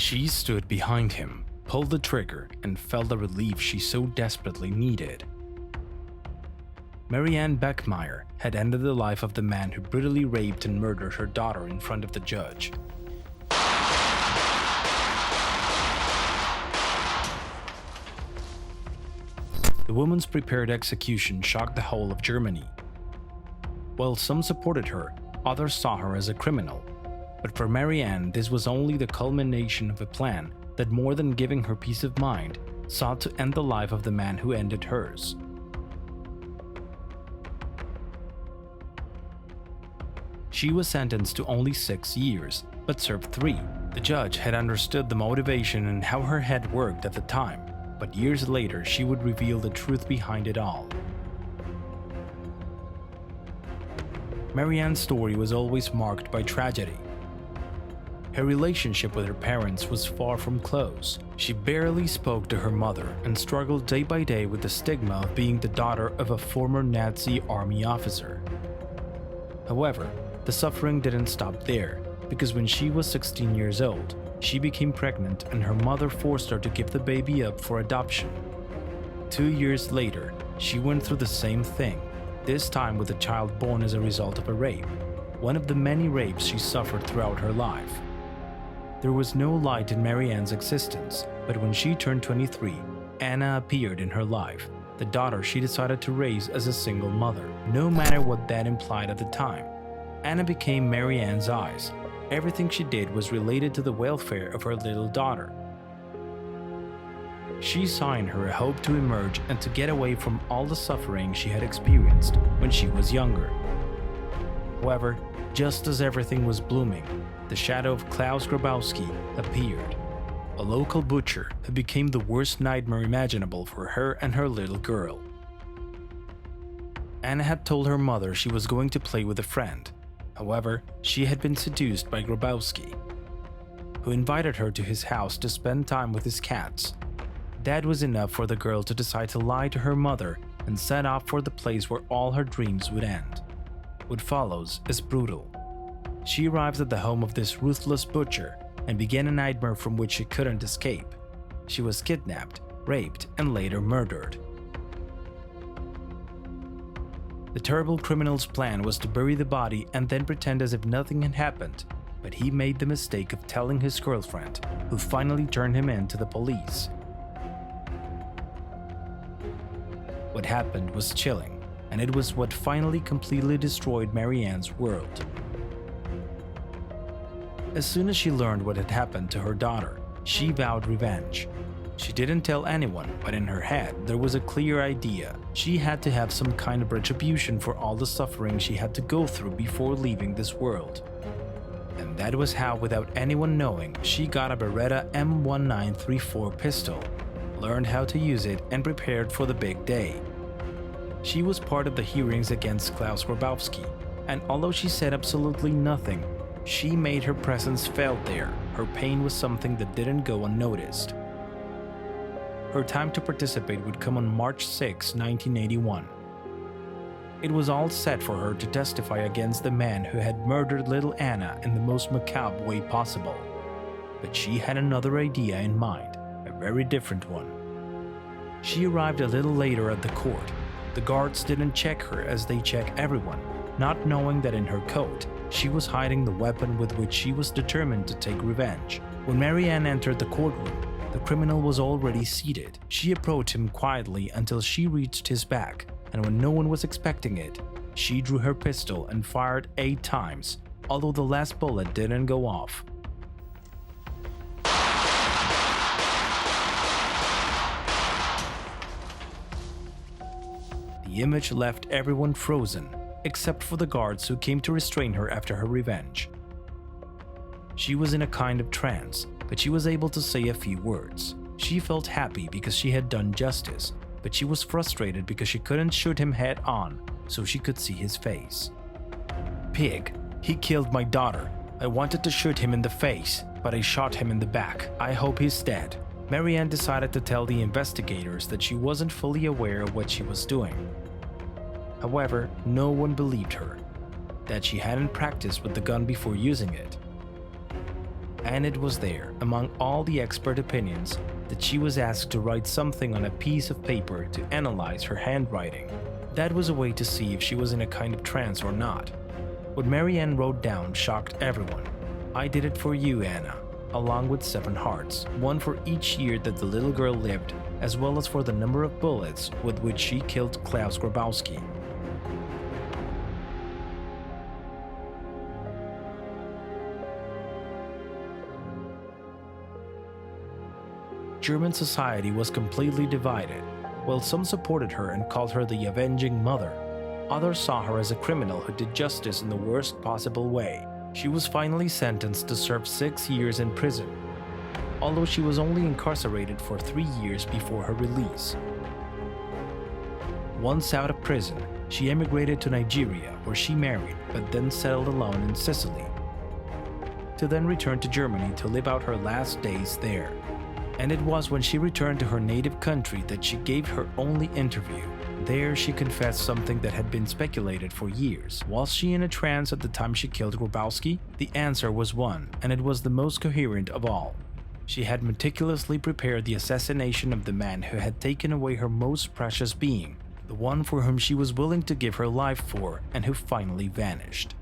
She stood behind him, pulled the trigger, and felt the relief she so desperately needed. Marianne Bachmeier had ended the life of the man who brutally raped and murdered her daughter in front of the judge. The woman's prepared execution shocked the whole of Germany. While some supported her, others saw her as a criminal. But for Marianne, this was only the culmination of a plan that, more than giving her peace of mind, sought to end the life of the man who ended hers. She was sentenced to only 6 years, but served 3. The judge had understood the motivation and how her head worked at the time, but years later she would reveal the truth behind it all. Marianne's story was always marked by tragedy. Her relationship with her parents was far from close. She barely spoke to her mother and struggled day by day with the stigma of being the daughter of a former Nazi army officer. However, the suffering didn't stop there, because when she was 16 years old, she became pregnant and her mother forced her to give the baby up for adoption. 2 years later, she went through the same thing, this time with a child born as a result of a rape, one of the many rapes she suffered throughout her life. There was no light in Marianne's existence, but when she turned 23, Anna appeared in her life, the daughter she decided to raise as a single mother, no matter what that implied at the time. Anna became Marianne's eyes. Everything she did was related to the welfare of her little daughter. She saw in her a hope to emerge and to get away from all the suffering she had experienced when she was younger. However, just as everything was blooming, the shadow of Klaus Grabowski appeared, a local butcher who became the worst nightmare imaginable for her and her little girl. Anna had told her mother she was going to play with a friend. However, she had been seduced by Grabowski, who invited her to his house to spend time with his cats. That was enough for the girl to decide to lie to her mother and set off for the place where all her dreams would end. What follows is brutal. She arrives at the home of this ruthless butcher and began a nightmare from which she couldn't escape. She was kidnapped, raped, and later murdered. The terrible criminal's plan was to bury the body and then pretend as if nothing had happened, but he made the mistake of telling his girlfriend, who finally turned him in to the police. What happened was chilling, and it was what finally completely destroyed Marianne's world. As soon as she learned what had happened to her daughter, she vowed revenge. She didn't tell anyone, but in her head there was a clear idea. She had to have some kind of retribution for all the suffering she had to go through before leaving this world. And that was how, without anyone knowing, she got a Beretta M1934 pistol, learned how to use it, and prepared for the big day. She was part of the hearings against Klaus Grabowski, and although she said absolutely nothing, she made her presence felt there. Her pain was something that didn't go unnoticed. Her time to participate would come on March 6, 1981. It was all set for her to testify against the man who had murdered little Anna in the most macabre way possible. But she had another idea in mind, a very different one. She arrived a little later at the court. The guards didn't check her as they check everyone, not knowing that in her coat, she was hiding the weapon with which she was determined to take revenge. When Marianne entered the courtroom, the criminal was already seated. She approached him quietly until she reached his back, and when no one was expecting it, she drew her pistol and fired 8 times, although the last bullet didn't go off. The image left everyone frozen, except for the guards who came to restrain her after her revenge. She was in a kind of trance, but she was able to say a few words. She felt happy because she had done justice, but she was frustrated because she couldn't shoot him head on so she could see his face. "Pig, he killed my daughter. I wanted to shoot him in the face, but I shot him in the back. I hope he's dead." Marianne decided to tell the investigators that she wasn't fully aware of what she was doing. However, no one believed her, that she hadn't practiced with the gun before using it. And it was there, among all the expert opinions, that she was asked to write something on a piece of paper to analyze her handwriting. That was a way to see if she was in a kind of trance or not. What Marianne wrote down shocked everyone. "I did it for you, Anna," along with 7 hearts, one for each year that the little girl lived, as well as for the number of bullets with which she killed Klaus Grabowski. German society was completely divided. While some supported her and called her the avenging mother, others saw her as a criminal who did justice in the worst possible way. She was finally sentenced to serve 6 years in prison, although she was only incarcerated for 3 years before her release. Once out of prison, she emigrated to Nigeria, where she married but then settled alone in Sicily, to then return to Germany to live out her last days there. And it was when she returned to her native country that she gave her only interview. There, she confessed something that had been speculated for years. Was she in a trance at the time she killed Grabowski? The answer was one, and it was the most coherent of all. She had meticulously prepared the assassination of the man who had taken away her most precious being, the one for whom she was willing to give her life for, and who finally vanished.